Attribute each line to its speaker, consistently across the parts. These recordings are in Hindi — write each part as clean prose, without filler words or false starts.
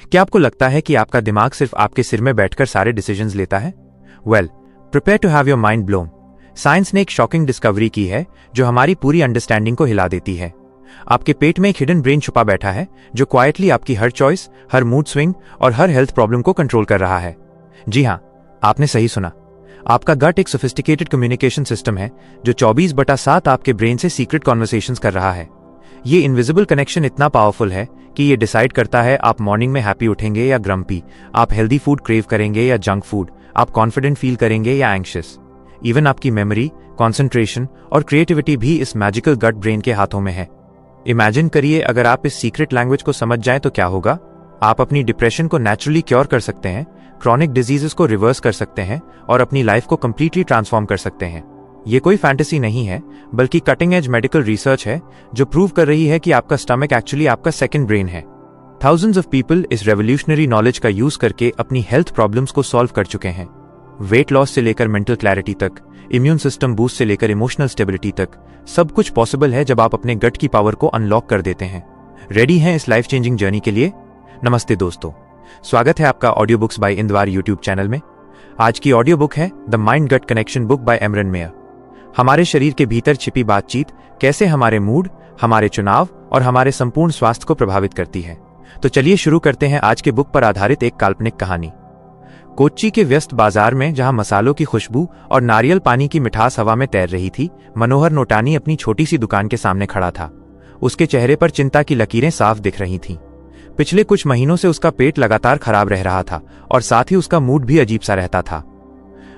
Speaker 1: क्या आपको लगता है कि आपका दिमाग सिर्फ आपके सिर में बैठकर सारे डिसीजंस लेता है? Well, prepare to have your mind blown. Science ने एक शॉकिंग डिस्कवरी की है जो हमारी पूरी अंडरस्टैंडिंग को हिला देती है। आपके पेट में एक हिडन ब्रेन छुपा बैठा है जो क्वाइटली आपकी हर चॉइस, हर मूड स्विंग और हर हेल्थ प्रॉब्लम को कंट्रोल कर रहा है। जी हाँ, आपने सही सुना। आपका गट एक सोफिस्टिकेटेड कम्युनिकेशन सिस्टम है जो 24/7 आपके ब्रेन से सीक्रेट कॉन्वर्सेशंस कर रहा है। ये इनविजिबल कनेक्शन इतना पावरफुल है कि ये डिसाइड करता है आप मॉर्निंग में हैप्पी उठेंगे या ग्रम्पी, आप हेल्दी फूड क्रेव करेंगे या जंक फूड, आप कॉन्फिडेंट फील करेंगे या एंग्शियस। इवन आपकी मेमोरी, कॉन्सेंट्रेशन और क्रिएटिविटी भी इस मैजिकल गट ब्रेन के हाथों में है। इमेजिन करिए, अगर आप इस सीक्रेट लैंग्वेज को समझ जाएं तो क्या होगा। आप अपनी डिप्रेशन को नेचुरली क्योर कर सकते हैं, क्रॉनिक डिजीजेस को रिवर्स कर सकते हैं और अपनी लाइफ को कंप्लीटली ट्रांसफॉर्म कर सकते हैं। ये कोई फैंटेसी नहीं है, बल्कि कटिंग एज मेडिकल रिसर्च है जो प्रूव कर रही है कि आपका स्टमक एक्चुअली आपका सेकंड ब्रेन है। थाउजेंड्स ऑफ पीपल इस रेवोल्यूशनरी नॉलेज का यूज करके अपनी हेल्थ प्रॉब्लम्स को सॉल्व कर चुके हैं। वेट लॉस से लेकर मेंटल क्लैरिटी तक, इम्यून सिस्टम बूस्ट से लेकर इमोशनल स्टेबिलिटी तक, सब कुछ पॉसिबल है जब आप अपने गट की पावर को अनलॉक कर देते हैं। रेडी हैं इस लाइफ चेंजिंग जर्नी के लिए? नमस्ते दोस्तों, स्वागत है आपका audio books by Indwar YouTube channel में। आज की ऑडियो बुक है the mind gut connection book by Emeran Mayer. हमारे शरीर के भीतर छिपी बातचीत कैसे हमारे मूड, हमारे चुनाव और हमारे संपूर्ण स्वास्थ्य को प्रभावित करती है। तो चलिए शुरू करते हैं आज के बुक पर आधारित एक काल्पनिक कहानी। कोच्चि के व्यस्त बाजार में जहां मसालों की खुशबू और नारियल पानी की मिठास हवा में तैर रही थी, मनोहर नोटानी अपनी छोटी सी दुकान के सामने खड़ा था। उसके चेहरे पर चिंता की लकीरें साफ दिख रही थीं। पिछले कुछ महीनों से उसका पेट लगातार खराब रह रहा था और साथ ही उसका मूड भी अजीब सा रहता था।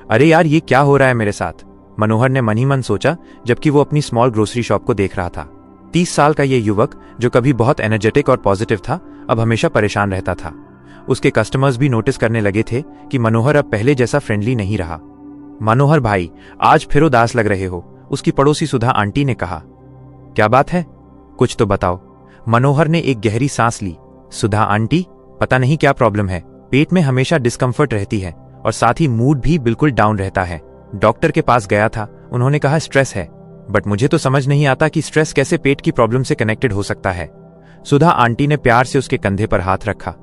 Speaker 1: अरे यार, ये क्या हो रहा है मेरे साथ? मनोहर ने मन ही मन सोचा जबकि वो अपनी स्मॉल ग्रोसरी शॉप को देख रहा था। 30 साल का ये युवक जो कभी बहुत एनर्जेटिक और पॉजिटिव था, अब हमेशा परेशान रहता था। उसके कस्टमर्स भी नोटिस करने लगे थे कि मनोहर अब पहले जैसा फ्रेंडली नहीं रहा। मनोहर भाई, आज फिर उदास लग रहे हो, उसकी पड़ोसी सुधा आंटी ने कहा। क्या बात है, कुछ तो बताओ। मनोहर ने एक गहरी सांस ली। सुधा आंटी, पता नहीं क्या प्रॉब्लम है, पेट में हमेशा डिस्कम्फर्ट रहती है और साथ ही मूड भी बिल्कुल डाउन रहता है। डॉक्टर के पास गया था, उन्होंने कहा स्ट्रेस है, बट मुझे तो समझ नहीं आता कि स्ट्रेस कैसे पेट की प्रॉब्लम से कनेक्टेड हो सकता है। सुधा आंटी ने प्यार से उसके कंधे पर हाथ रखा।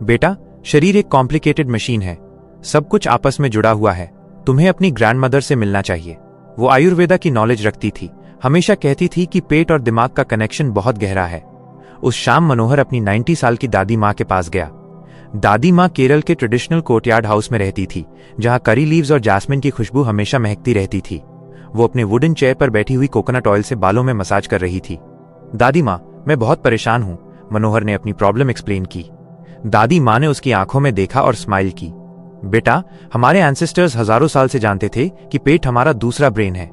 Speaker 1: बेटा, शरीर एक कॉम्प्लिकेटेड मशीन है, सब कुछ आपस में जुड़ा हुआ है। तुम्हें अपनी ग्रैंडमदर से मिलना चाहिए। वो आयुर्वेदा की नॉलेज रखती थी, हमेशा कहती थी कि पेट और दिमाग का कनेक्शन बहुत गहरा है। उस शाम मनोहर अपनी 90 साल की दादी माँ के पास गया। दादी माँ केरल के ट्रेडिशनल कोर्टयार्ड हाउस में रहती थी, जहाँ करी लीव्स और जास्मिन की खुशबू हमेशा महकती रहती थी। वो अपने वुडन चेयर पर बैठी हुई कोकोनट ऑयल से बालों में मसाज कर रही थी। दादी माँ, मैं बहुत परेशान हूँ, मनोहर ने अपनी प्रॉब्लम एक्सप्लेन की। दादी माँ ने उसकी आंखों में देखा और स्माइल की। बेटा, हमारे एंसेस्टर्स हजारों साल से जानते थे कि पेट हमारा दूसरा ब्रेन है।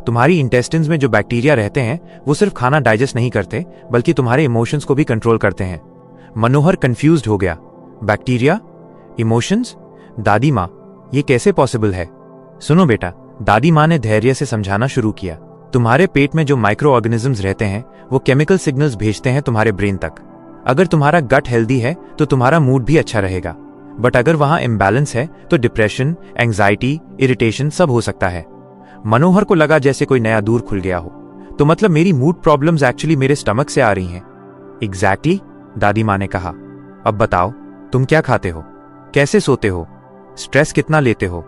Speaker 1: तुम्हारी इंटेस्टिन्स में जो बैक्टीरिया रहते हैं वो सिर्फ खाना डाइजेस्ट नहीं करते, बल्कि तुम्हारे इमोशंस को भी कंट्रोल करते हैं। मनोहर कंफ्यूज्ड हो गया। बैक्टीरिया? इमोशंस? दादी माँ, ये कैसे पॉसिबल है? सुनो बेटा, दादी माँ ने धैर्य से समझाना शुरू किया। तुम्हारे पेट में जो माइक्रो ऑर्गेनिजम्स रहते हैं वो केमिकल सिग्नल्स भेजते हैं तुम्हारे ब्रेन तक। अगर तुम्हारा गट हेल्दी है तो तुम्हारा मूड भी अच्छा रहेगा, बट अगर वहां इम्बैलेंस है तो डिप्रेशन, एंग्जाइटी, इरिटेशन सब हो सकता है। मनोहर को लगा जैसे कोई नया दूर खुल गया हो। तो मतलब मेरी मूड प्रॉब्लम्स एक्चुअली मेरे स्टमक से आ रही हैं? एग्जैक्टली, दादी माँ ने कहा। अब बताओ, तुम क्या खाते हो, कैसे सोते हो, स्ट्रेस कितना लेते हो?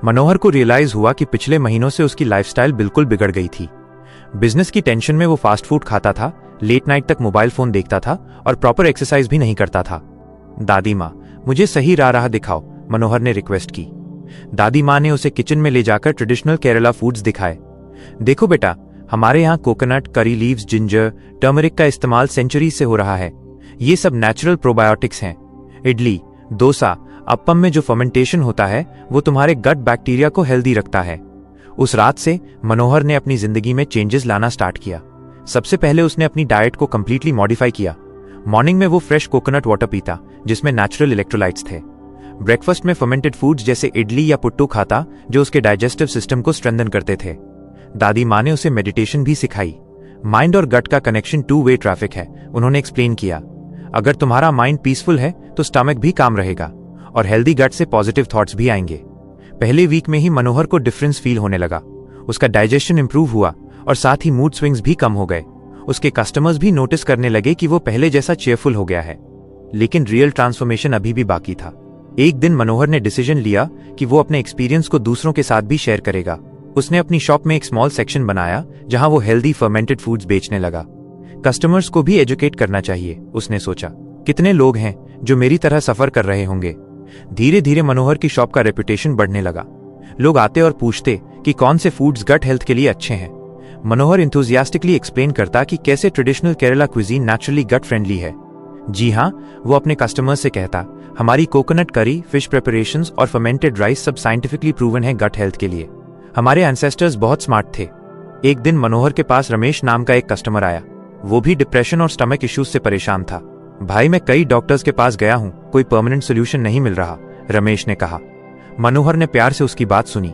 Speaker 1: मनोहर को रियलाइज हुआ कि पिछले महीनों से उसकी लाइफस्टाइल बिल्कुल बिगड़ गई थी। बिजनेस की टेंशन में वो फास्ट फूड खाता था, लेट नाइट तक मोबाइल फोन देखता था और प्रॉपर एक्सरसाइज भी नहीं करता था। दादी माँ, मुझे सही राह दिखाओ, मनोहर ने रिक्वेस्ट की। दादी माँ ने उसे किचन में ले जाकर ट्रेडिशनल केरला फूड्स दिखाए। देखो बेटा, हमारे यहाँ coconut, curry leaves, ginger, turmeric का इस्तेमाल सेंचुरी से हो रहा है। ये सब नेचुरल प्रोबायोटिक्स हैं। इडली, डोसा, अप्पम में जो फर्मेंटेशन होता है वो तुम्हारे गट बैक्टीरिया को हेल्दी रखता है। उस रात से मनोहर ने अपनी जिंदगी में चेंजेस लाना स्टार्ट किया। सबसे पहले उसने अपनी डाइट को कंप्लीटली मॉडिफाई किया। मॉर्निंग में वो फ्रेश कोकोनट वाटर पीता जिसमें नेचुरल इलेक्ट्रोलाइट्स थे। ब्रेकफास्ट में फर्मेंटेड फूड्स जैसे इडली या पुट्टू खाता जो उसके डाइजेस्टिव सिस्टम को स्ट्रेंथन करते थे। दादी माँ ने उसे मेडिटेशन भी सिखाई। माइंड और गट का कनेक्शन 2 वे ट्रैफिक है, उन्होंने एक्सप्लेन किया। अगर तुम्हारा माइंड पीसफुल है तो स्टमक भी काम रहेगा और हेल्दी गट से पॉजिटिव थॉट्स भी आएंगे। पहले वीक में ही मनोहर को डिफरेंस फील होने लगा। उसका डाइजेशन इंप्रूव हुआ और साथ ही मूड स्विंग्स भी कम हो गए। उसके कस्टमर्स भी नोटिस करने लगे कि वो पहले जैसा चेयरफुल हो गया है। लेकिन रियल ट्रांसफॉर्मेशन अभी भी बाकी था। एक दिन मनोहर ने डिसीजन लिया कि वो अपने एक्सपीरियंस को दूसरों के साथ भी शेयर करेगा। उसने अपनी शॉप में एक स्मॉल सेक्शन बनाया जहां वो हेल्दी फर्मेंटेड फूड्स बेचने लगा। कस्टमर्स को भी एजुकेट करना चाहिए, उसने सोचा। कितने लोग हैं जो मेरी तरह सफर कर रहे होंगे। धीरे धीरे मनोहर की शॉप का रेपुटेशन बढ़ने लगा। लोग आते और पूछते कि कौन से फूड्स गट हेल्थ के लिए अच्छे हैं। मनोहर इंथुजियास्टिकली एक्सप्लेन करता कि कैसे traditional Kerala cuisine naturally gut friendly है। जी हाँ, वो अपने कस्टमर्स से कहता, हमारी कोकोनट करी, फिश प्रिपरेशंस और फर्मेंटेड राइस सब साइंटिफिकली प्रूवन है गट हेल्थ के लिए। हमारे एंसेस्टर्स बहुत स्मार्ट थे। एक दिन मनोहर के पास रमेश नाम का एक कस्टमर आया। वो भी डिप्रेशन और स्टमक इश्यूज से परेशान था। भाई, मैं कई डॉक्टर्स के पास गया हूं, कोई परमानेंट सोल्यूशन नहीं मिल रहा, रमेश ने कहा। मनोहर ने प्यार से उसकी बात सुनी।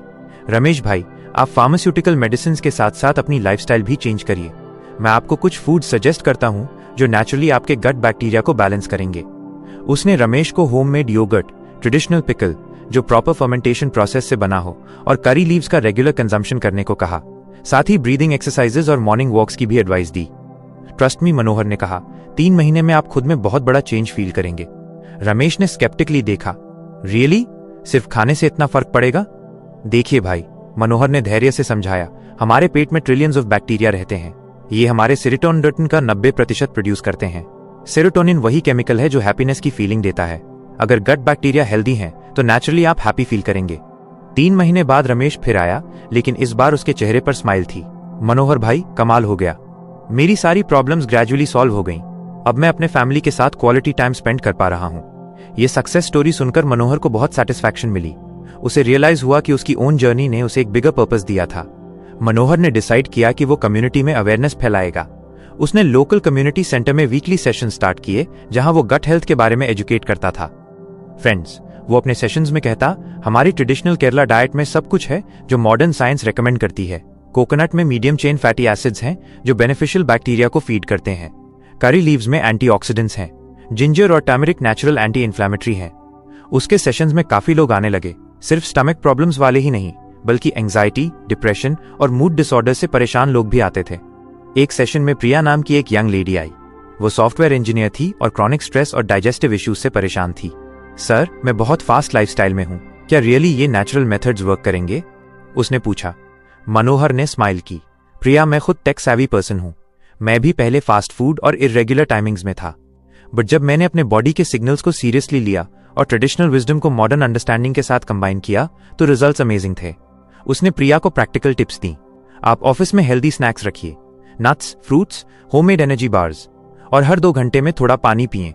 Speaker 1: रमेश भाई, आप फार्मास्यूटिकल मेडिसिन के साथ साथ अपनी लाइफस्टाइल भी चेंज करिए। मैं आपको कुछ फूड सजेस्ट करता हूं जो नेचुरली आपके गट बैक्टीरिया को बैलेंस करेंगे। उसने रमेश को होममेड योगर्ट, ट्रेडिशनल पिकल जो प्रॉपर फर्मेंटेशन प्रोसेस से बना हो, और करी लीव्स का रेगुलर कंजम्पशन करने को कहा। साथ ही ब्रीदिंग एक्सरसाइजेज और मॉर्निंग वॉक्स की भी एडवाइस दी। ट्रस्ट मी, मनोहर ने कहा, 3 महीने में आप खुद में बहुत बड़ा चेंज फील करेंगे। रमेश ने स्केप्टिकली देखा। रियली? सिर्फ खाने से इतना फर्क पड़ेगा? देखिए भाई, मनोहर ने धैर्य से समझाया, हमारे पेट में ट्रिलियंस ऑफ बैक्टीरिया रहते हैं। ये हमारे सेरोटोनिन का 90% प्रोड्यूस करते हैं। सेरोटोनिन वही केमिकल है जो हैप्पीनेस की फीलिंग देता है। अगर गट बैक्टीरिया हेल्दी हैं तो नेचुरली आप हैप्पी फील करेंगे। 3 महीने बाद रमेश फिर आया, लेकिन इस बार उसके चेहरे पर स्माइल थी। मनोहर भाई, कमाल हो गया। मेरी सारी प्रॉब्लम्स ग्रेजुअली सॉल्व हो गईं। अब मैं अपने फैमिली के साथ क्वालिटी टाइम स्पेंड कर पा रहा हूं। ये सक्सेस स्टोरी सुनकर मनोहर को बहुत सेटिस्फैक्शन मिली। उसे रियलाइज हुआ कि उसकी ओन जर्नी ने उसे एक बिगर पर्पस दिया था। मनोहर ने डिसाइड किया कि वो कम्युनिटी में अवेयरनेस फैलाएगा। उसने लोकल कम्युनिटी सेंटर में वीकली सेशन स्टार्ट किए जहां वो गट हेल्थ के बारे में एजुकेट करता था। फ्रेंड्स, वो अपने सेशंस में कहता, हमारी ट्रेडिशनल केरला डाइट में सब कुछ है जो मॉडर्न साइंस रेकमेंड करती है। कोकोनट में मीडियम चेन फैटी एसिड्स हैं जो बेनिफिशियल बैक्टीरिया को फीड करते हैं। करी लीव्स में एंटीऑक्सीडेंट्स हैं। जिंजर और टर्मरिक नेचुरल एंटी इन्फ्लेमेटरी हैं। उसके सेशंस में काफी लोग आने लगे। सिर्फ स्टमक प्रॉब्लम्स वाले ही नहीं, बल्कि एंजाइटी, डिप्रेशन और मूड डिसऑर्डर से परेशान लोग भी आते थे। एक सेशन में प्रिया नाम की एक यंग लेडी आई। वो सॉफ्टवेयर इंजीनियर थी और क्रॉनिक स्ट्रेस और डाइजेस्टिव इश्यूज से परेशान थी। सर, मैं बहुत फास्ट लाइफस्टाइल में हूं, क्या रियली ये नेचुरल मेथड्स वर्क करेंगे? उसने पूछा। मनोहर ने स्माइल की। प्रिया, मैं खुद टेक सैवी पर्सन हूं। मैं भी पहले फास्ट फूड और इर्रेगुलर टाइमिंग्स में था, बट जब मैंने अपने बॉडी के सिग्नल्स को सीरियसली लिया और ट्रेडिशनल विजडम को मॉडर्न अंडरस्टैंडिंग के साथ कंबाइन किया तो रिजल्ट्स अमेजिंग थे। उसने प्रिया को प्रैक्टिकल टिप्स दी। आप ऑफिस में हेल्दी स्नैक्स रखिए, nuts, fruits, homemade energy bars, और हर 2 घंटे में थोड़ा पानी पिएं।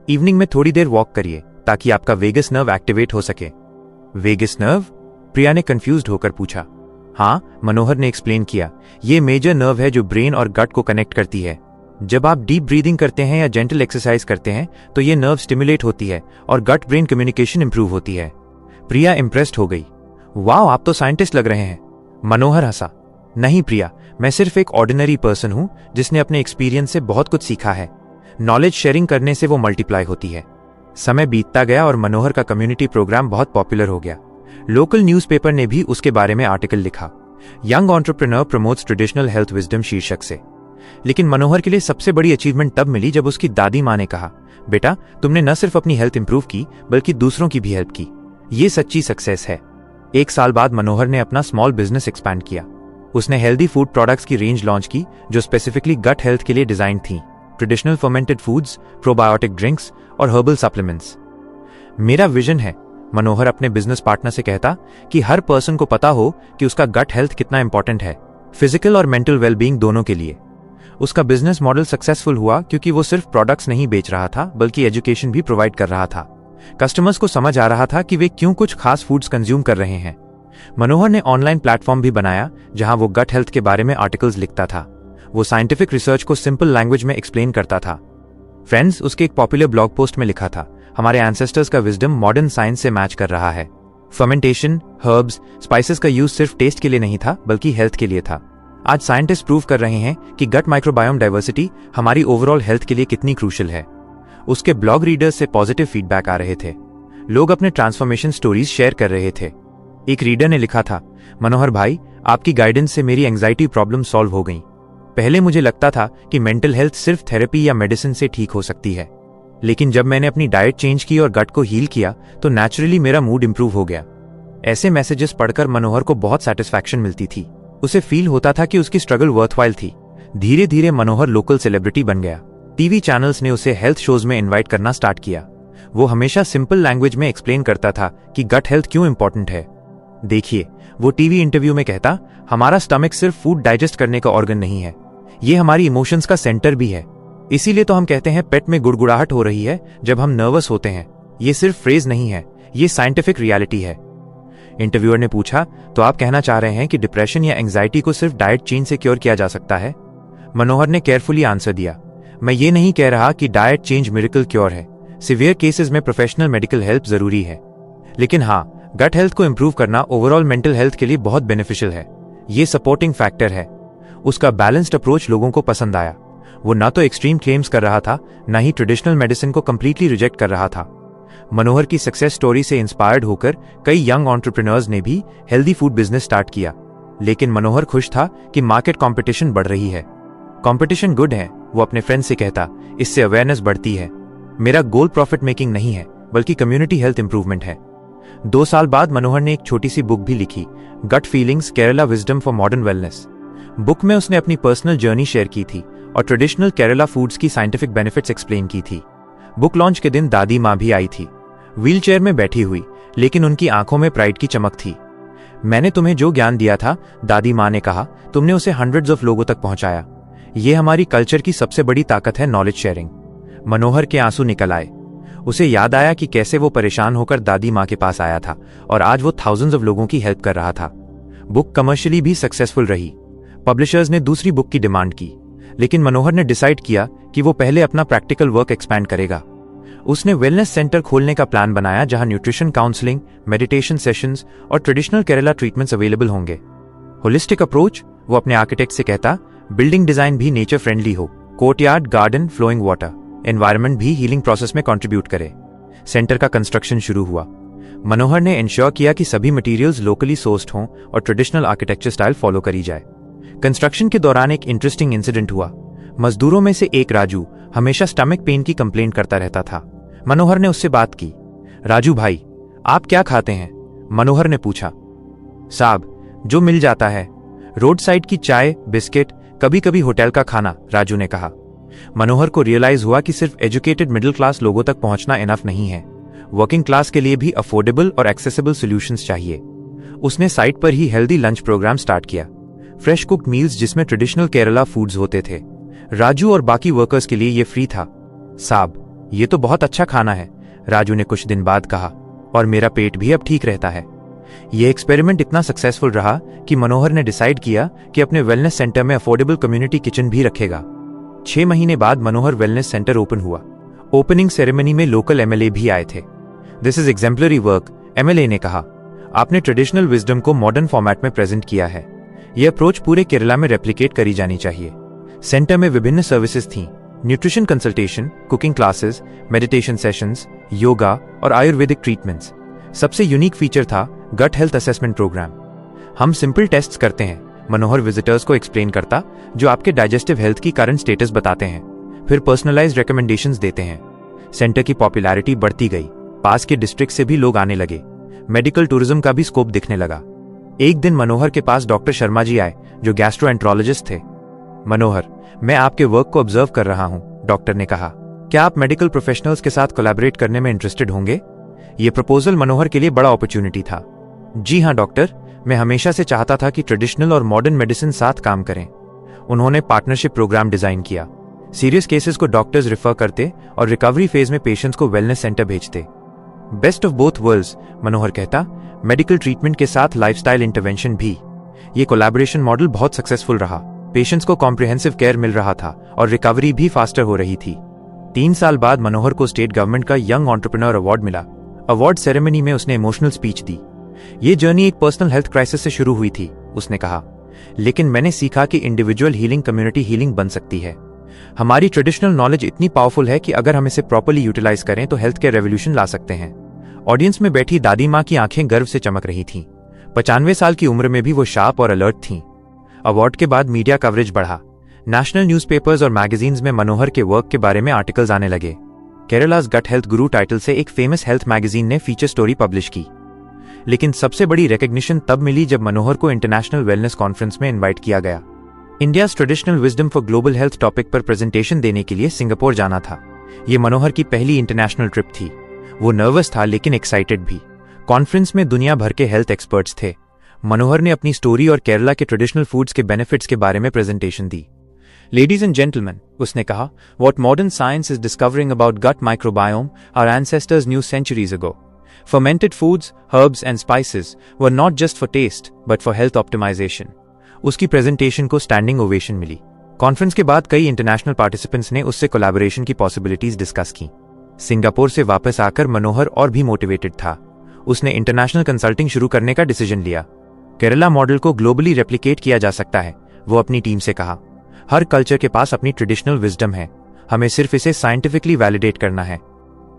Speaker 1: इवनिंग में थोड़ी देर वॉक करिए ताकि आपका वेगस नर्व एक्टिवेट हो सके। Vagus nerve? प्रिया ने कंफ्यूज्ड होकर पूछा। हाँ, मनोहर ने एक्सप्लेन किया, ये मेजर नर्व है जो ब्रेन और गट को कनेक्ट करती है। जब आप डीप ब्रीदिंग करते हैं या जेंटल एक्सरसाइज करते हैं तो ये नर्व स्टिमुलेट होती है और गट ब्रेन कम्युनिकेशन इंप्रूव होती है। प्रिया इंप्रेस्ड हो गई। वाह, आप तो साइंटिस्ट लग रहे हैं। मनोहर हंसा। नहीं प्रिया, मैं सिर्फ एक ऑर्डिनरी पर्सन हूं जिसने अपने एक्सपीरियंस से बहुत कुछ सीखा है। नॉलेज शेयरिंग करने से वो मल्टीप्लाई होती है। समय बीतता गया और मनोहर का कम्युनिटी प्रोग्राम बहुत पॉपुलर हो गया। लोकल न्यूज़पेपर ने भी उसके बारे में आर्टिकल लिखा, young entrepreneur promotes traditional health wisdom शीर्षक से। लेकिन मनोहर के लिए सबसे बड़ी अचीवमेंट तब मिली जब उसकी दादी माँ ने कहा, बेटा, तुमने न सिर्फ अपनी हेल्थ इंप्रूव की बल्कि दूसरों की भी हेल्प की। ये सच्ची सक्सेस है। 1 साल बाद मनोहर ने अपना स्मॉल बिजनेस एक्सपैंड किया। उसने हेल्दी फूड प्रोडक्ट्स की रेंज लॉन्च की जो स्पेसिफिकली गट हेल्थ के लिए डिजाइन थी। Traditional fermented foods, probiotic drinks और हर्बल सप्लीमेंट्स। मेरा विजन है, मनोहर अपने बिजनेस पार्टनर से कहता, कि हर पर्सन को पता हो कि उसका गट हेल्थ कितना इंपॉर्टेंट है, फिजिकल और मेंटल वेलबींग दोनों के लिए। उसका बिजनेस मॉडल सक्सेसफुल हुआ क्योंकि वो सिर्फ प्रोडक्ट्स नहीं बेच रहा था बल्कि एजुकेशन भी प्रोवाइड कर रहा था। कस्टमर्स को समझ आ रहा था कि वे क्यों कुछ खास फूड्स कंज्यूम कर रहे हैं। मनोहर ने ऑनलाइन प्लेटफॉर्म भी बनाया जहां वो गट हेल्थ के बारे में आर्टिकल्स लिखता था। वो साइंटिफिक रिसर्च को सिंपल लैंग्वेज में एक्सप्लेन करता था। फ्रेंड्स, उसके एक पॉपुलर ब्लॉग पोस्ट में लिखा था, हमारे एंसेस्टर्स का विजडम मॉडर्न साइंस से मैच कर रहा है। फर्मेंटेशन, हर्ब्स, स्पाइसेस का यूज सिर्फ टेस्ट के लिए नहीं था बल्कि हेल्थ के लिए था। आज साइंटिस्ट प्रूव कर रहे हैं कि गट माइक्रोबायोम डाइवर्सिटी हमारी ओवरऑल हेल्थ के लिए कितनी क्रूशियल है। उसके ब्लॉग रीडर्स से पॉजिटिव फीडबैक आ रहे थे। लोग अपने ट्रांसफॉर्मेशन स्टोरीज शेयर कर रहे थे। एक रीडर ने लिखा था, मनोहर भाई, आपकी गाइडेंस से मेरी एंजाइटी प्रॉब्लम सॉल्व हो गई। पहले मुझे लगता था कि मेंटल हेल्थ सिर्फ थेरेपी या मेडिसिन से ठीक हो सकती है, लेकिन जब मैंने अपनी डाइट चेंज की और गट को हील किया तो नेचुरली मेरा मूड इंप्रूव हो गया। ऐसे मैसेजेस पढ़कर मनोहर को बहुत सेटिस्फैक्शन मिलती थी। उसे फील होता था कि उसकी स्ट्रगल वर्थवाइल थी। धीरे धीरे मनोहर लोकल सेलिब्रिटी बन गया। टीवी चैनल्स ने उसे हेल्थ शोज में इनवाइट करना स्टार्ट किया। वो हमेशा सिंपल लैंग्वेज में एक्सप्लेन करता था कि गट हेल्थ क्यों इंपॉर्टेंट है। देखिए, वो टीवी इंटरव्यू में कहता, हमारा स्टमक सिर्फ फूड डाइजेस्ट करने का ऑर्गन नहीं है, ये हमारी इमोशंस का सेंटर भी है। इसीलिए तो हम कहते हैं पेट में गुड़गुड़ाहट हो रही है जब हम नर्वस होते हैं। ये सिर्फ फ्रेज नहीं है, ये साइंटिफिक रियलिटी है। इंटरव्यूअर ने पूछा, तो आप कहना चाह रहे हैं कि डिप्रेशन या एंजाइटी को सिर्फ डाइट चेंज से क्योर किया जा सकता है? मनोहर ने केयरफुली आंसर दिया, मैं ये नहीं कह रहा कि डाइट चेंज मिरेकल क्योर है। सिवियर केसेस में प्रोफेशनल मेडिकल हेल्प जरूरी है, लेकिन हाँ, गट हेल्थ को इंप्रूव करना ओवरऑल मेंटल हेल्थ के लिए बहुत बेनिफिशियल है। ये सपोर्टिंग फैक्टर है। उसका बैलेंस्ड अप्रोच लोगों को पसंद आया। वो ना तो एक्सट्रीम क्लेम्स कर रहा था, ना ही ट्रेडिशनल मेडिसिन को कंप्लीटली रिजेक्ट कर रहा था। मनोहर की सक्सेस स्टोरी से इंस्पायर्ड होकर कई यंग एंटरप्रेन्योर्स ने भी हेल्दी फूड बिजनेस स्टार्ट किया। लेकिन मनोहर खुश था कि मार्केट कंपटीशन बढ़ रही है। कंपटीशन गुड है, वो अपने फ्रेंड से कहता, इससे अवेयरनेस बढ़ती है। मेरा गोल प्रॉफिट मेकिंग नहीं है, बल्कि कम्युनिटी हेल्थ इंप्रूवमेंट है। 2 साल बाद मनोहर ने एक छोटी सी बुक भी लिखी, gut feelings Kerala wisdom for modern wellness. Book में उसने अपनी पर्सनल जर्नी शेयर की थी और ट्रेडिशनल केरला फूड्स की साइंटिफिक बेनिफिट्स एक्सप्लेन की थी। बुक लॉन्च के दिन दादी माँ भी आई थी, व्हीलचेयर में बैठी हुई, लेकिन उनकी आंखों में प्राइड की चमक थी। मैंने तुम्हें जो ज्ञान दिया था, दादी माँ ने कहा, तुमने उसे हंड्रेड्स ऑफ लोगों तक पहुंचाया। ये हमारी कल्चर की सबसे बड़ी ताकत है, नॉलेज शेयरिंग। मनोहर के आंसू निकल आए। उसे याद आया कि कैसे वो परेशान होकर दादी माँ के पास आया था और आज वो थाउजेंड्स ऑफ लोगों की हेल्प कर रहा था। बुक कमर्शियली भी सक्सेसफुल रही। पब्लिशर्स ने दूसरी बुक की डिमांड की, लेकिन मनोहर ने डिसाइड किया कि वो पहले अपना प्रैक्टिकल वर्क एक्सपैंड करेगा। उसने वेलनेस सेंटर खोलने का प्लान बनाया, जहां न्यूट्रिशन काउंसलिंग, मेडिटेशन सेशंस और ट्रेडिशनल केरला ट्रीटमेंट्स अवेलेबल होंगे। होलिस्टिक अप्रोच, वो अपने आर्किटेक्ट से कहता, बिल्डिंग डिजाइन भी नेचर फ्रेंडली हो, courtyard, garden, flowing water, environment भी हीलिंग प्रोसेस में कंट्रीब्यूट करे। सेंटर का कंस्ट्रक्शन शुरू हुआ। मनोहर ने इंश्योर किया कि सभी मटेरियल्स लोकली सोर्स्ड हों और ट्रेडिशनल आर्किटेक्चर स्टाइल फॉलो करी जाए। कंस्ट्रक्शन के दौरान एक इंटरेस्टिंग इंसिडेंट हुआ। मजदूरों में से एक राजू हमेशा स्टमक पेन की कंप्लेंट करता रहता था। मनोहर ने उससे बात की। राजू भाई, आप क्या खाते हैं? मनोहर ने पूछा। साहब, जो मिल जाता है, रोड साइड की चाय, बिस्किट, कभी कभी होटल का खाना, राजू ने कहा। मनोहर को रियलाइज हुआ कि सिर्फ एजुकेटेड मिडिल क्लास लोगों तक पहुंचना इनफ नहीं है। वर्किंग क्लास के लिए भी अफोर्डेबल और एक्सेसिबल सॉल्यूशंस चाहिए। उसने साइट पर ही हेल्दी लंच प्रोग्राम स्टार्ट किया, फ्रेश कुक्ड मील्स जिसमें ट्रेडिशनल केरला फूड्स होते थे। राजू और बाकी वर्कर्स के लिए यह फ्री था। साहब, ये तो बहुत अच्छा खाना है, राजू ने कुछ दिन बाद कहा, और मेरा पेट भी अब ठीक रहता है। यह एक्सपेरिमेंट इतना सक्सेसफुल रहा कि मनोहर ने डिसाइड किया कि अपने वेलनेस सेंटर में अफोर्डेबल कम्युनिटी किचन भी रखेगा। 6 महीने बाद मनोहर वेलनेस सेंटर ओपन हुआ। ओपनिंग सेरेमनी में लोकल एमएलए भी आए थे। This is exemplary work, MLA ने कहा। आपने ट्रेडिशनल विजडम को मॉडर्न फॉर्मेट में प्रेजेंट किया है। यह अप्रोच पूरे केरला में रेप्लिकेट करी जानी चाहिए। सेंटर में विभिन्न सर्विसेज थीं, nutrition consultation, cooking classes, meditation sessions, yoga और आयुर्वेदिक ट्रीटमेंट्स। सबसे यूनिक फीचर था गट हेल्थ असेसमेंट प्रोग्राम। हम सिंपल टेस्ट्स करते हैं, मनोहर विजिटर्स को एक्सप्लेन करता, जो आपके डाइजेस्टिव हेल्थ की करंट स्टेटस बताते हैं। फिर पर्सनलाइज्ड रिकमेंडेशंस देते हैं। सेंटर की पॉपुलैरिटी बढ़ती गई। पास के डिस्ट्रिक्ट से भी लोग आने लगे। मेडिकल टूरिज्म का भी स्कोप दिखने लगा। एक दिन मनोहर के पास डॉक्टर शर्मा जी आए, जो गैस्ट्रोएंट्रोलॉजिस्ट थे। मनोहर, मैं आपके वर्क को ऑब्जर्व कर रहा हूं, डॉक्टर ने कहा। क्या आप मेडिकल प्रोफेशनल्स के साथ कोलैबोरेट करने में इंटरेस्टेड होंगे? यह प्रपोजल मनोहर के लिए बड़ा अपॉर्चुनिटी था। जी हां डॉक्टर, मैं हमेशा से चाहता था कि ट्रेडिशनल और मॉडर्न मेडिसिन साथ काम करें। उन्होंने पार्टनरशिप प्रोग्राम डिजाइन किया। सीरियस केसेस को डॉक्टर्स रेफर करते और रिकवरी फेज में पेशेंट्स को वेलनेस सेंटर भेजते। बेस्ट ऑफ बोथ वर्ल्ड्स, मनोहर कहता, मेडिकल ट्रीटमेंट के साथ लाइफस्टाइल इंटरवेंशन भी। ये कोलैबोरेशन मॉडल बहुत सक्सेसफुल रहा। पेशेंट्स को कॉम्प्रिहेंसिव केयर मिल रहा था और रिकवरी भी फास्टर हो रही थी। 3 साल बाद मनोहर को स्टेट गवर्नमेंट का यंग एंटरप्रेन्योर अवार्ड मिला। अवार्ड सेरेमनी में उसने इमोशनल स्पीच दी। ये जर्नी एक पर्सनल हेल्थ क्राइसिस से शुरू हुई थी, उसने कहा, लेकिन मैंने सीखा कि इंडिविजुअल हीलिंग कम्युनिटी हीलिंग बन सकती है। हमारी ट्रेडिशनल नॉलेज इतनी पावरफुल है कि अगर हम इसे प्रॉपर्ली यूटिलाइज करें तो हेल्थ केयर रेवोल्यूशन ला सकते हैं। ऑडियंस में बैठी दादी माँ की आंखें गर्व से चमक रही थीं। 95 साल की उम्र में भी वो शार्प और अलर्ट थीं। अवार्ड के बाद मीडिया कवरेज बढ़ा। नेशनल न्यूज़पेपर्स और मैगजीन्स में मनोहर के वर्क के बारे में आर्टिकल्स आने लगे। केरला's गट हेल्थ गुरु टाइटल से एक फेमस हेल्थ मैगजीन ने फीचर स्टोरी पब्लिश की। लेकिन सबसे बड़ी रिकग्निशन तब मिली जब मनोहर को इंटरनेशनल वेलनेस कॉन्फ्रेंस में इनवाइट किया गया। India's traditional wisdom for global health topic पर प्रेजेंटेशन देने के लिए सिंगापुर जाना था। ये मनोहर की पहली इंटरनेशनल ट्रिप थी। वो नर्वस था लेकिन एक्साइटेड भी। कॉन्फ्रेंस में दुनिया भर के हेल्थ एक्सपर्ट्स थे। मनोहर ने अपनी स्टोरी और केरला के ट्रेडिशनल फूड्स के बेनिफिट्स के बारे में प्रेजेंटेशन दी। लेडीज एंड जेंटलमैन, उसने कहा, what modern science is discovering about gut microbiome our ancestors knew centuries ago. Fermented foods, herbs and spices were not just for taste, but for health optimization. उसकी प्रेजेंटेशन को स्टैंडिंग ओवेशन मिली। कॉन्फ्रेंस के बाद कई इंटरनेशनल पार्टिसिपेंट्स ने उससे कोलैबोरेशन की पॉसिबिलिटीज डिस्कस की। सिंगापुर से वापस आकर मनोहर और भी मोटिवेटेड था। उसने इंटरनेशनल कंसल्टिंग शुरू करने का डिसीजन लिया। केरला मॉडल को ग्लोबली रेप्लिकेट किया जा सकता है, वो अपनी टीम से कहा। हर कल्चर के पास अपनी ट्रेडिशनल विजडम है, हमें सिर्फ इसे साइंटिफिकली वैलिडेट करना है।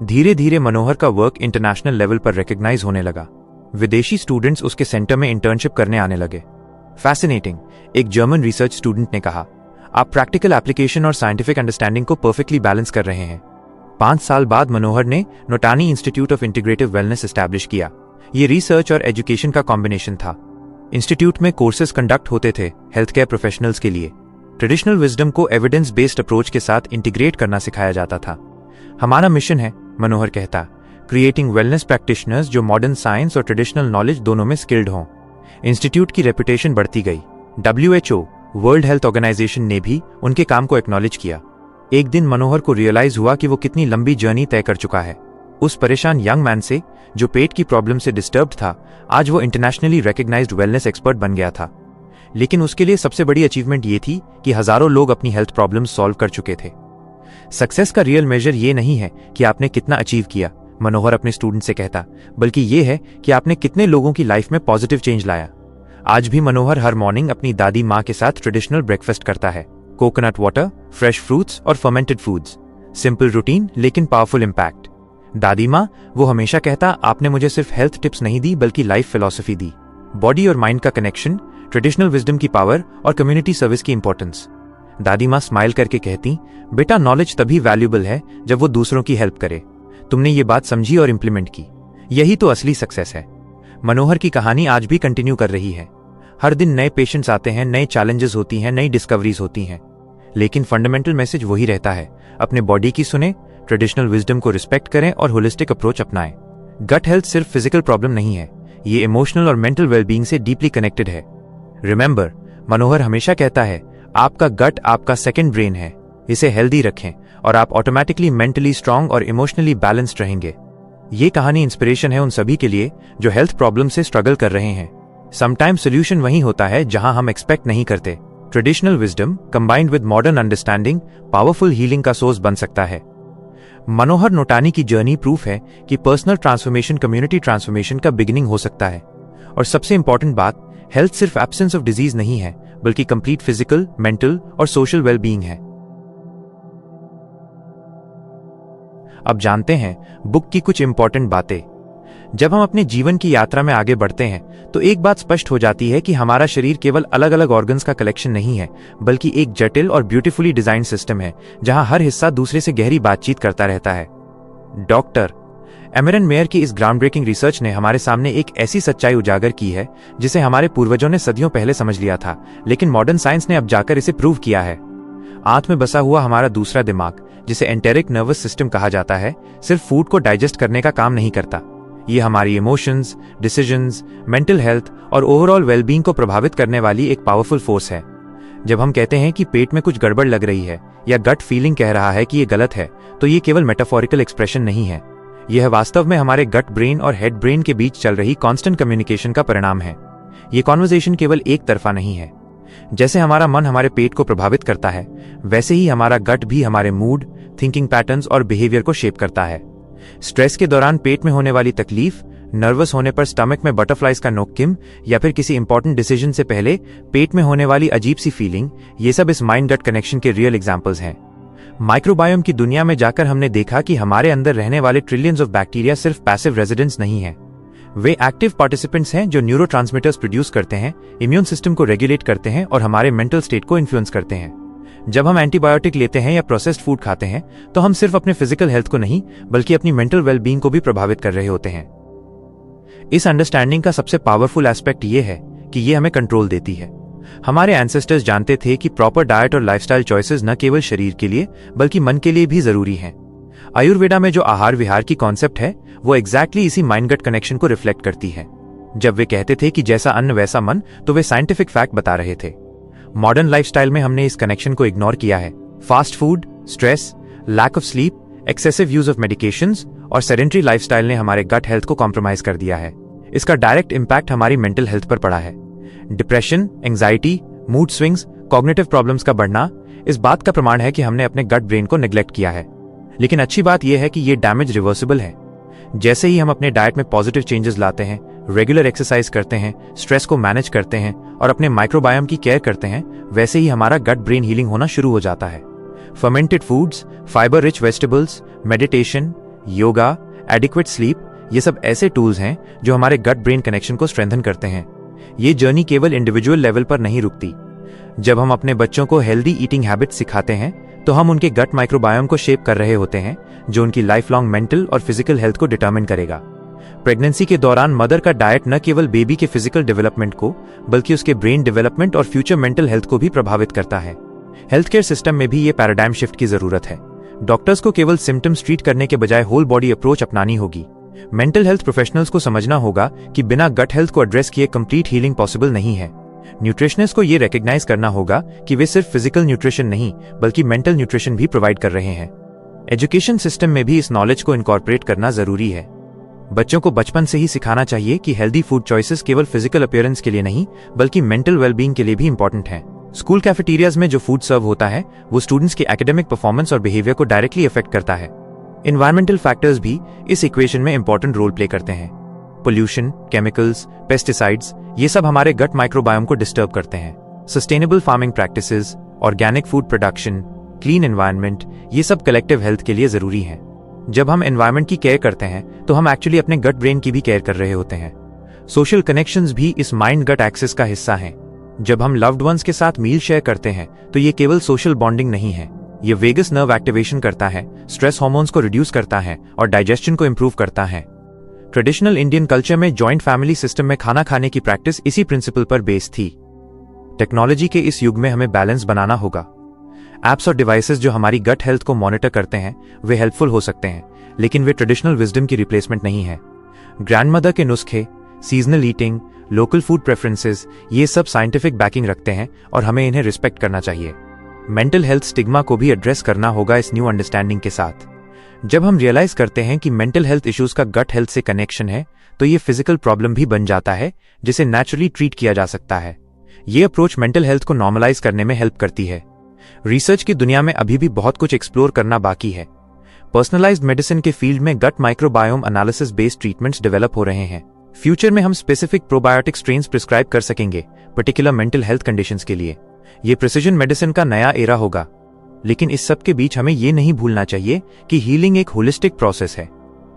Speaker 1: धीरे धीरे मनोहर का वर्क इंटरनेशनल लेवल पर रिकॉग्नाइज होने लगा। विदेशी स्टूडेंट्स उसके सेंटर में इंटर्नशिप करने आने लगे। फैसिनेटिंग, एक जर्मन रिसर्च स्टूडेंट ने कहा, आप प्रैक्टिकल एप्लीकेशन और साइंटिफिक अंडरस्टैंडिंग को परफेक्टली बैलेंस कर रहे हैं। 5 साल बाद मनोहर ने Notani institute of integrative wellness establish किया। ये रिसर्च और एजुकेशन का कॉम्बिनेशन था। इंस्टीट्यूट में कोर्सेज कंडक्ट होते थे हेल्थ केयर प्रोफेशनल्स के लिए। ट्रेडिशनल विजडम को एविडेंस बेस्ड अप्रोच के साथ इंटीग्रेट करना सिखाया जाता था। हमारा मिशन है, मनोहर कहता, क्रिएटिंग वेलनेस प्रैक्टिशनर्स जो मॉडर्न साइंस और ट्रेडिशनल नॉलेज दोनों में स्किल्ड हों। इंस्टीट्यूट की रेपुटेशन बढ़ती गई। WHO, वर्ल्ड हेल्थ ऑर्गेनाइजेशन ने भी उनके काम को एक्नॉलेज किया। एक दिन मनोहर को रियलाइज हुआ कि वो कितनी लंबी जर्नी तय कर चुका है। उस परेशान यंग मैन से, जो पेट की प्रॉब्लम से डिस्टर्ब्ड था, आज वो इंटरनेशनली रिकग्नाइज्ड वेलनेस एक्सपर्ट बन गया था। लेकिन उसके लिए सबसे बड़ी अचीवमेंट ये थी कि हजारों लोग अपनी हेल्थ प्रॉब्लम सॉल्व कर चुके थे। सक्सेस का रियल मेजर ये नहीं है कि आपने कितना अचीव किया, मनोहर अपने स्टूडेंट से कहता, बल्कि ये है कि आपने कितने लोगों की लाइफ में पॉजिटिव चेंज लाया। आज भी मनोहर हर मॉर्निंग अपनी दादी माँ के साथ ट्रेडिशनल ब्रेकफास्ट करता है। कोकोनट वाटर, फ्रेश फ्रूट्स और फर्मेंटेड फूड्स। सिंपल रूटीन लेकिन पावरफुल इम्पैक्ट। दादी माँ, वो हमेशा कहता, आपने मुझे सिर्फ हेल्थ टिप्स नहीं दी बल्कि लाइफ फिलॉसफी दी। बॉडी और माइंड का कनेक्शन, ट्रेडिशनल विजडम की पावर और कम्युनिटी सर्विस की इंपॉर्टेंस। दादी माँ स्माइल करके कहती, बेटा नॉलेज तभी वैल्यूबल है जब वो दूसरों की हेल्प करे। तुमने ये बात समझी और इंप्लीमेंट की, यही तो असली सक्सेस है। मनोहर की कहानी आज भी कंटिन्यू कर रही है। हर दिन नए पेशेंट्स आते हैं, नए चैलेंजेस होती हैं, नई डिस्कवरीज होती हैं, लेकिन फंडामेंटल मैसेज वही रहता है, अपने बॉडी की सुने, ट्रेडिशनल विजडम को रिस्पेक्ट करें और होलिस्टिक अप्रोच अपनाएं। गट हेल्थ सिर्फ फिजिकल प्रॉब्लम नहीं है, ये इमोशनल और मेंटल वेलबींग से डीपली कनेक्टेड है। रिमेंबर, मनोहर हमेशा कहता है, आपका गट आपका सेकंड ब्रेन है, इसे हेल्दी रखें और आप ऑटोमेटिकली मेंटली स्ट्रांग और इमोशनली बैलेंस्ड रहेंगे। ये कहानी इंस्पिरेशन है उन सभी के लिए जो हेल्थ प्रॉब्लम से स्ट्रगल कर रहे हैं। समटाइम्स सोल्यूशन वहीं होता है जहां हम एक्सपेक्ट नहीं करते। Traditional wisdom combined with modern understanding powerful healing का सोर्स बन सकता है। मनोहर नोटानी की जर्नी प्रूफ है कि पर्सनल ट्रांसफॉर्मेशन कम्युनिटी ट्रांसफॉर्मेशन का बिगिनिंग हो सकता है। और सबसे इंपॉर्टेंट बात, हेल्थ सिर्फ एब्सेंस ऑफ डिजीज नहीं है, बल्कि कंप्लीट फिजिकल, मेंटल और सोशल वेलबींग है। अब जानते हैं बुक की कुछ इंपॉर्टेंट बातें। जब हम अपने जीवन की यात्रा में आगे बढ़ते हैं तो एक बात स्पष्ट हो जाती है कि हमारा शरीर केवल अलग अलग ऑर्गन्स का कलेक्शन नहीं है, बल्कि एक जटिल और ब्यूटीफुली डिजाइन सिस्टम है जहां हर हिस्सा दूसरे से गहरी बातचीत करता रहता है। डॉक्टर एमरन मेयर की इस ग्राउंड ब्रेकिंग रिसर्च ने हमारे सामने एक ऐसी सच्चाई उजागर की है जिसे हमारे पूर्वजों ने सदियों पहले समझ लिया था, लेकिन मॉडर्न साइंस ने अब जाकर इसे प्रूव किया है। आंत में बसा हुआ हमारा दूसरा दिमाग, जिसे एंटेरिक नर्वस सिस्टम कहा जाता है, सिर्फ फूड को डाइजेस्ट करने का काम नहीं करता। ये हमारी इमोशंस, डिसीजंस, मेंटल हेल्थ और ओवरऑल वेलबींग को प्रभावित करने वाली एक पावरफुल फोर्स है। जब हम कहते हैं कि पेट में कुछ गड़बड़ लग रही है या गट फीलिंग कह रहा है कि ये गलत है, तो ये केवल मेटाफोरिकल एक्सप्रेशन नहीं है। यह वास्तव में हमारे गट ब्रेन और हेड ब्रेन के बीच चल रही कांस्टेंट कम्युनिकेशन का परिणाम है। ये कॉन्वर्सेशन केवल एक तरफा नहीं है। जैसे हमारा मन हमारे पेट को प्रभावित करता है, वैसे ही हमारा गट भी हमारे मूड, थिंकिंग पैटर्न्स और बिहेवियर को शेप करता है। स्ट्रेस के दौरान पेट में होने वाली तकलीफ, नर्वस होने पर स्टमक में बटरफ्लाइज का नोक्किम, या फिर किसी इंपॉर्टेंट डिसीजन से पहले पेट में होने वाली अजीब सी फीलिंग, ये सब इस माइंड गट कनेक्शन के रियल एग्जांपल्स हैं। माइक्रोबायोम की दुनिया में जाकर हमने देखा कि हमारे अंदर रहने वाले ट्रिलियंस ऑफ बैक्टीरिया सिर्फ पैसिव रेजिडेंट्स नहीं हैं। वे एक्टिव पार्टिसिपेंट्स हैं जो न्यूरोट्रांसमीटर्स प्रोड्यूस करते हैं, इम्यून सिस्टम को रेगुलेट करते हैं और हमारे मेंटल स्टेट को इन्फ्लुएंस करते हैं। जब हम एंटीबायोटिक लेते हैं या प्रोसेस्ड फूड खाते हैं तो हम सिर्फ अपने फिजिकल हेल्थ को नहीं बल्कि अपनी मेंटल वेलबींग को भी प्रभावित कर रहे होते हैं। इस अंडरस्टैंडिंग का सबसे पावरफुल एस्पेक्ट ये है कि ये हमें कंट्रोल देती है। हमारे एंसेस्टर्स जानते थे कि प्रॉपर डाइट और लाइफस्टाइल चॉइसेस न केवल शरीर के लिए बल्कि मन के लिए भी जरूरी हैं। आयुर्वेदा में जो आहार विहार की कॉन्सेप्ट है वो एग्जैक्टली इसी माइंड गट कनेक्शन को रिफ्लेक्ट करती है। जब वे कहते थे कि जैसा अन्न वैसा मन, तो वे साइंटिफिक फैक्ट बता रहे थे। मॉडर्न लाइफस्टाइल में हमने इस कनेक्शन को इग्नोर किया है। Fast food, stress, lack of sleep, excessive use of medications और सेडेंटरी लाइफस्टाइल ने हमारे गट हेल्थ को कॉम्प्रोमाइज कर दिया है। इसका डायरेक्ट इंपैक्ट हमारी मेंटल हेल्थ पर पड़ा है। Depression, anxiety, mood swings, cognitive problems का बढ़ना इस बात का प्रमाण है कि हमने अपने गट ब्रेन को नेग्लेक्ट किया है। लेकिन अच्छी बात यह है कि यह डैमेज रिवर्सिबल है। जैसे ही हम अपने डाइट में पॉजिटिव चेंजेस लाते हैं, रेगुलर एक्सरसाइज करते हैं, स्ट्रेस को मैनेज करते हैं और अपने माइक्रोबायोम की केयर करते हैं, वैसे ही हमारा गट ब्रेन हीलिंग होना शुरू हो जाता है। Fermented foods, fibre rich vegetables, meditation, yoga, adequate sleep, ये सब ऐसे टूल्स हैं जो हमारे गट ब्रेन कनेक्शन को स्ट्रेंथन करते हैं। ये जर्नी केवल इंडिविजुअल लेवल पर नहीं रुकती। जब हम अपने बच्चों को हेल्दी ईटिंग हैबिट्स सिखाते हैं तो हम उनके गट माइक्रोबायोम को शेप कर रहे होते हैं, जो उनकी लाइफ लॉन्ग मेंटल और फिजिकल हेल्थ को डिटरमिन करेगा। प्रेगनेंसी के दौरान मदर का डाइट न केवल बेबी के फिजिकल डेवलपमेंट को बल्कि उसके ब्रेन डेवलपमेंट और फ्यूचर मेंटल हेल्थ को भी प्रभावित करता है। हेल्थ केयर सिस्टम में भी ये पैराडाइम शिफ्ट की जरूरत है। डॉक्टर्स को केवल सिम्टम्स ट्रीट करने के बजाय होल बॉडी अप्रोच अपनानी होगी। मेंटल हेल्थ प्रोफेशनल्स को समझना होगा कि बिना गट हेल्थ को एड्रेस किए कंप्लीट हीलिंग पॉसिबल नहीं है। न्यूट्रिशनिस्ट को यह रिकॉग्नाइज करना होगा कि वे सिर्फ फिजिकल न्यूट्रिशन नहीं बल्कि मेंटल न्यूट्रिशन भी प्रोवाइड कर रहे हैं। एजुकेशन सिस्टम में भी इस नॉलेज को इनकॉर्पोरेट करना जरूरी है। बच्चों को बचपन से ही सिखाना चाहिए कि हेल्दी फूड चॉइसेस केवल फिजिकल अपीयरेंस के लिए नहीं बल्कि मेंटल वेलबींग के लिए भी इंपॉर्टेंट है। स्कूल कैफेटेरियाज में जो फूड सर्व होता है वो स्टूडेंट्स के एकेडमिक परफॉर्मेंस और बिहेवियर को डायरेक्टली अफेक्ट करता है। एनवायरमेंटल फैक्टर्स भी इस इक्वेशन में इंपॉर्टेंट रोल प्ले करते हैं। पोल्यूशन, केमिकल्स, पेस्टिसाइड्स, ये सब हमारे गट माइक्रोबायोम को डिस्टर्ब करते हैं। Sustainable farming practices, organic food production, clean environment, ये सब कलेक्टिव हेल्थ के लिए जरूरी हैं। जब हम एनवायरनमेंट की केयर करते हैं तो हम एक्चुअली अपने गट ब्रेन की भी केयर कर रहे होते हैं। सोशल कनेक्शंस भी इस माइंड गट एक्सिस का हिस्सा हैं। जब हम लव्ड वंस के साथ मील शेयर करते हैं तो ये केवल सोशल बॉन्डिंग नहीं है, ये वेगस नर्व एक्टिवेशन करता है, स्ट्रेस हार्मोन्स को रिड्यूस करता है और डाइजेशन को इंप्रूव करता है। ट्रेडिशनल इंडियन कल्चर में जॉइंट फैमिली सिस्टम में खाना खाने की प्रैक्टिस इसी प्रिंसिपल पर बेस्ड थी। टेक्नोलॉजी के इस युग में हमें बैलेंस बनाना होगा। एप्स और डिवाइसेस जो हमारी गट हेल्थ को मॉनिटर करते हैं वे हेल्पफुल हो सकते हैं, लेकिन वे ट्रेडिशनल विजडम की रिप्लेसमेंट नहीं है। ग्रैंडमदर के नुस्खे, seasonal eating, local food preferences, ये सब साइंटिफिक बैकिंग रखते हैं और हमें इन्हें रिस्पेक्ट करना चाहिए। मेंटल हेल्थ स्टिग्मा को भी एड्रेस करना होगा इस न्यू अंडरस्टैंडिंग के साथ। जब हम रियलाइज करते हैं कि मेंटल हेल्थ इश्यूज का गट हेल्थ से कनेक्शन है तो ये फिजिकल प्रॉब्लम भी बन जाता है जिसे नेचुरली ट्रीट किया जा सकता है। ये अप्रोच मेंटल हेल्थ को नॉर्मलाइज करने में हेल्प करती है। रिसर्च की दुनिया में अभी भी बहुत कुछ एक्सप्लोर करना बाकी है। पर्सनलाइज्ड मेडिसिन के फील्ड में gut microbiome analysis based treatments develop हो रहे हैं। फ्यूचर में हम स्पेसिफिक प्रोबायोटिक स्ट्रेन्स प्रिस्क्राइब कर सकेंगे पर्टिकुलर मेंटल हेल्थ कंडीशंस के लिए। ये प्रिसिजन मेडिसिन का नया एरा होगा। लेकिन इस सब के बीच हमें यह नहीं भूलना चाहिए कि हीलिंग एक होलिस्टिक प्रोसेस है।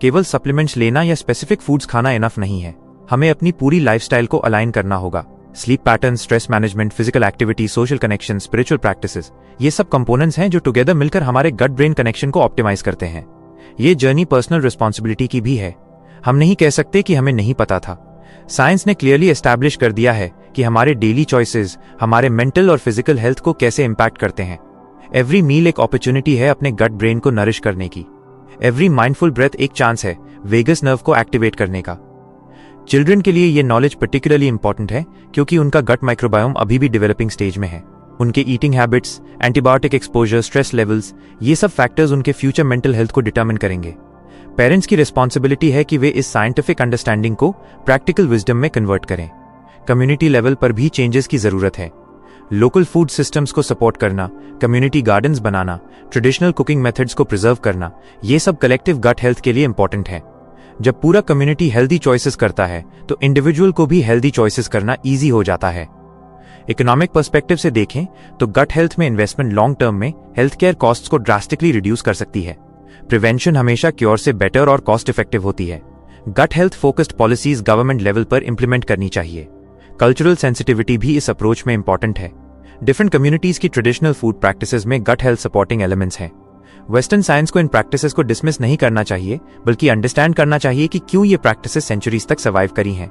Speaker 1: केवल सप्लीमेंट्स लेना या स्पेसिफिक फूड्स खाना इनफ नहीं है। हमें अपनी पूरी लाइफस्टाइल को अलाइन करना होगा। Sleep pattern, stress management, physical activity, social connection, spiritual practices, ये सब कंपोनेंट्स हैं जो टुगेदर मिलकर हमारे गट ब्रेन कनेक्शन को ऑप्टिमाइज करते हैं। ये जर्नी पर्सनल रिस्पॉन्सिबिलिटी की भी है। हम नहीं कह सकते कि हमें नहीं पता था। साइंस ने क्लियरली एस्टैब्लिश कर दिया है कि हमारे डेली चॉइसेस हमारे मेंटल और फिजिकल हेल्थ को कैसे इंपैक्ट करते हैं। एवरी मील एक अपॉर्चुनिटी है अपने गट ब्रेन को नरिश करने की। एवरी माइंडफुल ब्रेथ एक चांस है वेगस नर्व को एक्टिवेट करने का। चिल्ड्रन के लिए यह नॉलेज पर्टिकुलरली इंपॉर्टेंट है क्योंकि उनका गट माइक्रोबायोम अभी भी डेवलपिंग स्टेज में है। उनके eating habits, antibiotic exposure, stress levels, ये सब फैक्टर्स उनके फ्यूचर मेंटल हेल्थ को डिटरमिन करेंगे। पेरेंट्स की रिस्पॉन्सिबिलिटी है कि वे इस साइंटिफिक अंडरस्टैंडिंग को प्रैक्टिकल विजडम में कन्वर्ट करें। कम्युनिटी लेवल पर भी चेंजेस की जरूरत है। लोकल फूड सिस्टम्स को सपोर्ट करना, कम्युनिटी गार्डन्स बनाना, ट्रेडिशनल कुकिंग मेथड्स को प्रिजर्व करना, ये सब कलेक्टिव गट हेल्थ के लिए इंपॉर्टेंट है। जब पूरा कम्युनिटी हेल्दी चॉइसेस करता है तो इंडिविजुअल को भी हेल्दी चॉइसेस करना ईजी हो जाता है। इकोनॉमिक पर्सपेक्टिव से देखें तो गट हेल्थ में इन्वेस्टमेंट लॉन्ग टर्म में हेल्थ केयर कॉस्ट्स को ड्रास्टिकली रिड्यूस कर सकती है। प्रिवेंशन हमेशा क्योर से बेटर और कॉस्ट इफेक्टिव होती है। Gut health focused policies government level पर इंप्लीमेंट करनी चाहिए। कल्चरल सेंसिटिविटी भी इस अप्रोच में इंपॉर्टेंट है। डिफरेंट कम्युनिटीज की ट्रेडिशनल फूड प्रैक्टिसेस में गट हेल्थ सपोर्टिंग एलिमेंट्स हैं। वेस्टर्न साइंस को इन प्रैक्टिसेस को डिसमिस नहीं करना चाहिए, बल्कि अंडरस्टैंड करना चाहिए कि क्यों ये प्रैक्टिसेस सेंचुरीज तक सर्वाइव करी हैं।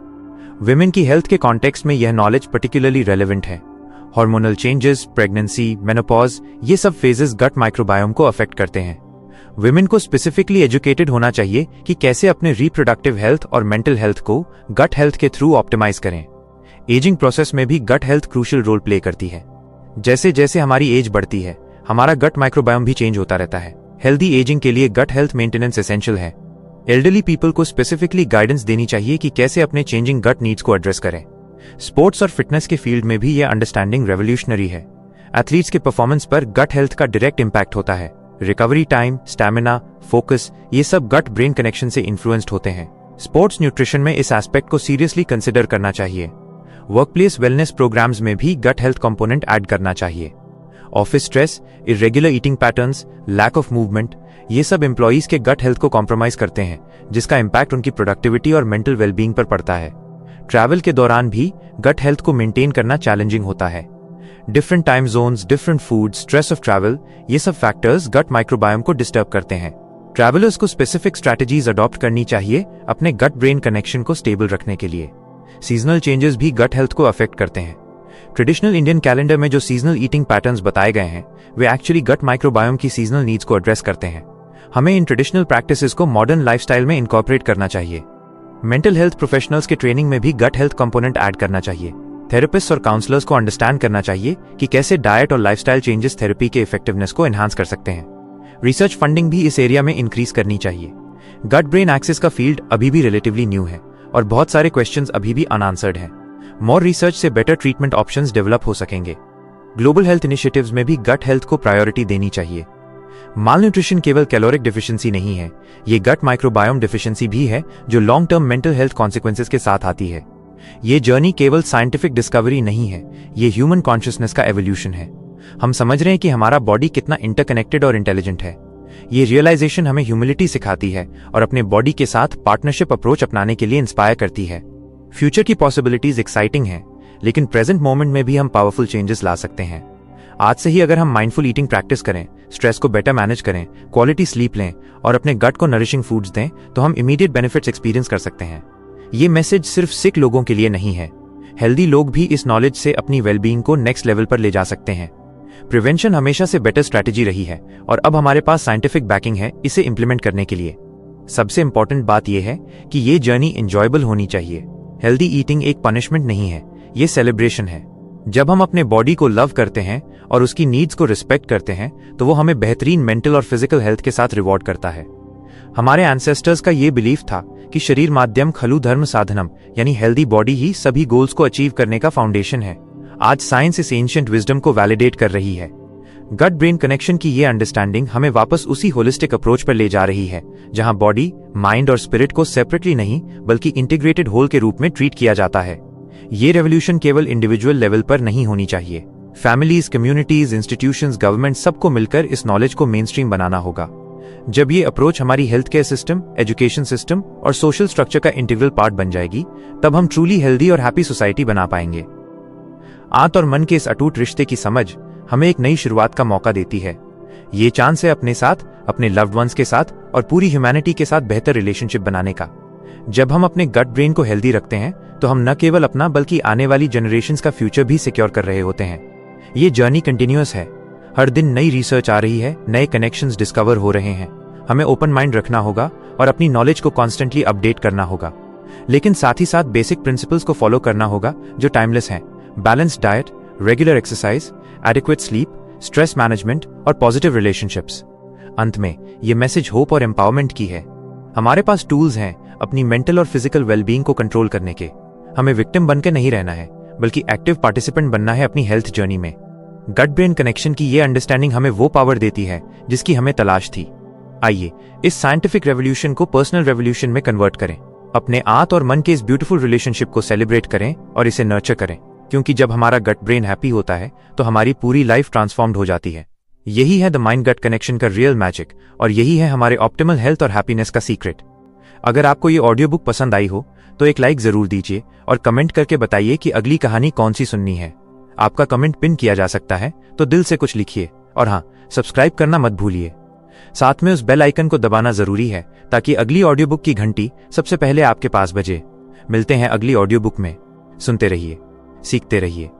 Speaker 1: विमेन की हेल्थ के कॉन्टेक्स्ट में यह नॉलेज पर्टिकुलरली रेलेवेंट है। हार्मोनल चेंजेस, प्रेगनेंसी, मेनोपॉज, ये सब फेजेस गट माइक्रोबायोम को अफेक्ट करते हैं। विमेन को स्पेसिफिकली एजुकेटेड होना चाहिए कि कैसे अपने रिप्रोडक्टिव हेल्थ और मेंटल हेल्थ को गट हेल्थ के थ्रू ऑप्टिमाइज करें। एजिंग प्रोसेस में भी gut health crucial role play करती है। जैसे जैसे हमारी एज बढ़ती है, हमारा गट माइक्रोबायोम भी चेंज होता रहता है। हेल्दी एजिंग के लिए गट हेल्थ मेंटेनेंस एसेंशियल है। एल्डरली पीपल को स्पेसिफिकली गाइडेंस देनी चाहिए कि कैसे अपने चेंजिंग गट नीड्स को एड्रेस करें। स्पोर्ट्स और फिटनेस के फील्ड में भी यह अंडरस्टैंडिंग रेवोल्यूशनरी है। एथलीट्स के परफॉर्मेंस पर गट हेल्थ का डायरेक्ट इंपैक्ट होता है। रिकवरी टाइम, स्टैमिना, फोकस, ये सब गट ब्रेन कनेक्शन से इन्फ्लुएंस्ड होते हैं। स्पोर्ट्स न्यूट्रिशन में इस एस्पेक्ट को सीरियसली कंसिडर करना चाहिए। वर्कप्लेस वेलनेस प्रोग्राम्स में भी गट हेल्थ कंपोनेंट ऐड करना चाहिए। Office stress, irregular eating patterns, lack of movement, ये सब एम्प्लॉइज के गट हेल्थ को कॉम्प्रोमाइज करते हैं, जिसका इंपैक्ट उनकी प्रोडक्टिविटी और मेंटल वेलबींग पर पड़ता है। ट्रैवल के दौरान भी गट हेल्थ को मेंटेन करना चैलेंजिंग होता है। Different time zones, different food, stress of travel, ये सब फैक्टर्स गट माइक्रोबायोम को डिस्टर्ब करते हैं। ट्रैवलर्स को स्पेसिफिक स्ट्रैटेजीज अडॉप्ट करनी चाहिए अपने गट ब्रेन कनेक्शन को स्टेबल रखने के लिए। सीजनल चेंजेस भी गट हेल्थ को अफेक्ट करते हैं। ट्रेडिशनल इंडियन कैलेंडर में जो सीजनल ईटिंग पैटर्न्स बताए गए हैं, वे एक्चुअली गट माइक्रोबायोम की सीजनल नीड्स को एड्रेस करते हैं। हमें इन ट्रेडिशनल प्रैक्टिसेस को मॉडर्न लाइफस्टाइल में इनकॉर्पोरेट करना चाहिए। मेंटल हेल्थ प्रोफेशनल्स के ट्रेनिंग में भी गट हेल्थ कंपोनेंट ऐड करना चाहिए। थेरेपिस्ट और काउंसलर्स को अंडरस्टैंड करना चाहिए कि कैसे डाइट और लाइफस्टाइल चेंजेस थेरेपी के इफेक्टिवनेस को एनहांस कर सकते हैं। रिसर्च फंडिंग भी इस एरिया में इंक्रीज करनी चाहिए। गट ब्रेन एक्सिस का फील्ड अभी भी रिलेटिवली न्यू है और बहुत सारे क्वेश्चंस अभी भी अनआंसर्ड हैं। मोर रिसर्च से बेटर ट्रीटमेंट ऑप्शंस डेवलप हो सकेंगे। ग्लोबल हेल्थ इनिशिएटिव्स में भी गट हेल्थ को प्रायोरिटी देनी चाहिए। मालन्यूट्रिशन केवल कैलोरिक डिफिशिएंसी नहीं है, ये गट माइक्रोबायोम डिफिशिएंसी भी है, जो long term mental health consequences के साथ आती है। ये जर्नी केवल साइंटिफिक डिस्कवरी नहीं है, ये ह्यूमन कॉन्शियसनेस का एवोल्यूशन है। हम समझ रहे हैं कि हमारा बॉडी कितना इंटरकनेक्टेड और इंटेलिजेंट है। ये रियलाइजेशन हमें ह्यूमिलिटी सिखाती है और अपने बॉडी के साथ पार्टनरशिप अप्रोच अपनाने के लिए इंस्पायर करती है। फ्यूचर की पॉसिबिलिटीज एक्साइटिंग हैं, लेकिन प्रेजेंट मोमेंट में भी हम पावरफुल चेंजेस ला सकते हैं। आज से ही अगर हम माइंडफुल ईटिंग प्रैक्टिस करें, स्ट्रेस को बेटर मैनेज करें, क्वालिटी स्लीप लें और अपने गट को नरिशिंग फूड्स दें, तो हम इमीडिएट बेनिफिट्स एक्सपीरियंस कर सकते हैं। ये मैसेज सिर्फ सिक लोगों के लिए नहीं है, हेल्दी लोग भी इस नॉलेज से अपनी वेलबींग को नेक्स्ट लेवल पर ले जा सकते हैं। प्रिवेंशन हमेशा से बेटर स्ट्रैटेजी रही है और अब हमारे पास साइंटिफिक बैकिंग है इसे इंप्लीमेंट करने के लिए। सबसे इंपॉर्टेंट बात यह है कि ये जर्नी एंजॉयबल होनी चाहिए। हेल्दी ईटिंग एक पनिशमेंट नहीं है, ये सेलिब्रेशन है। जब हम अपने बॉडी को लव करते हैं और उसकी नीड्स को रिस्पेक्ट करते हैं, तो वो हमें बेहतरीन मेंटल और फिजिकल हेल्थ के साथ रिवॉर्ड करता है। हमारे एंसेस्टर्स का ये बिलीफ था कि शरीर माध्यम खलु धर्म साधनम, यानी हेल्दी बॉडी ही सभी गोल्स को अचीव करने का फाउंडेशन है। आज साइंस इस एंशिएंट विजडम को वैलिडेट कर रही है। गट ब्रेन कनेक्शन की ये अंडरस्टैंडिंग हमें वापस उसी होलिस्टिक अप्रोच पर ले जा रही है, जहां बॉडी, माइंड और स्पिरिट को सेपरेटली नहीं बल्कि इंटीग्रेटेड होल के रूप में ट्रीट किया जाता है। ये रेवोल्यूशन केवल इंडिविजुअल लेवल पर नहीं होनी चाहिए। फैमिलीज, कम्युनिटीज, इंस्टीट्यूशंस, गवर्नमेंट सबको मिलकर इस नॉलेज को मेन स्ट्रीम बनाना होगा। जब ये अप्रोच हमारी health care system, education system और सोशल स्ट्रक्चर का इंटीग्रल पार्ट बन जाएगी, तब हम ट्रूली हेल्दी और हैप्पी सोसाइटी बना पाएंगे। आंत और मन के इस अटूट रिश्ते की समझ हमें एक नई शुरुआत का मौका देती है। ये चांस है अपने साथ, अपने लव्ड वंस के साथ और पूरी ह्यूमैनिटी के साथ बेहतर रिलेशनशिप बनाने का। जब हम अपने गट ब्रेन को हेल्दी रखते हैं, तो हम न केवल अपना बल्कि आने वाली जनरेशंस का फ्यूचर भी सिक्योर कर रहे होते हैं। ये जर्नी कंटिन्यूअस है। हर दिन नई रिसर्च आ रही है, नए कनेक्शंस डिस्कवर हो रहे हैं। हमें ओपन माइंड रखना होगा और अपनी नॉलेज को कॉन्स्टेंटली अपडेट करना होगा, लेकिन साथ ही साथ बेसिक प्रिंसिपल्स को फॉलो करना होगा जो टाइमलेस हैं। Balanced diet, regular exercise, adequate sleep, stress management और पॉजिटिव रिलेशनशिप्स। अंत में ये मैसेज होप और एम्पावरमेंट की है। हमारे पास टूल्स हैं अपनी मेंटल और फिजिकल वेलबींग को कंट्रोल करने के। हमें विक्टिम बनकर नहीं रहना है, बल्कि एक्टिव पार्टिसिपेंट बनना है अपनी हेल्थ जर्नी में। गट ब्रेन कनेक्शन की ये अंडरस्टैंडिंग हमें वो पावर देती है जिसकी हमें तलाश थी। आइए इस साइंटिफिक रेवोल्यूशन को पर्सनल रेवोल्यूशन में कन्वर्ट करें। अपने आंत और मन के इस ब्यूटीफुल रिलेशनशिप को सेलिब्रेट करें और इसे नर्चर करें, क्योंकि जब हमारा गट ब्रेन हैप्पी होता है तो हमारी पूरी लाइफ ट्रांसफॉर्म्ड हो जाती है। यही है द माइंड गट कनेक्शन का रियल मैजिक और यही है हमारे ऑप्टिमल हेल्थ और हैप्पीनेस का सीक्रेट। अगर आपको ये ऑडियो बुक पसंद आई हो तो एक लाइक जरूर दीजिए और कमेंट करके बताइए कि अगली कहानी कौन सी सुननी है। आपका कमेंट पिन किया जा सकता है, तो दिल से कुछ लिखिए और हाँ, सब्सक्राइब करना मत भूलिए। साथ में उस बेल आइकन को दबाना जरूरी है ताकि अगली ऑडियो बुक की घंटी सबसे पहले आपके पास बजे। मिलते हैं अगली ऑडियो बुक में। सुनते रहिए, सीखते रहिए।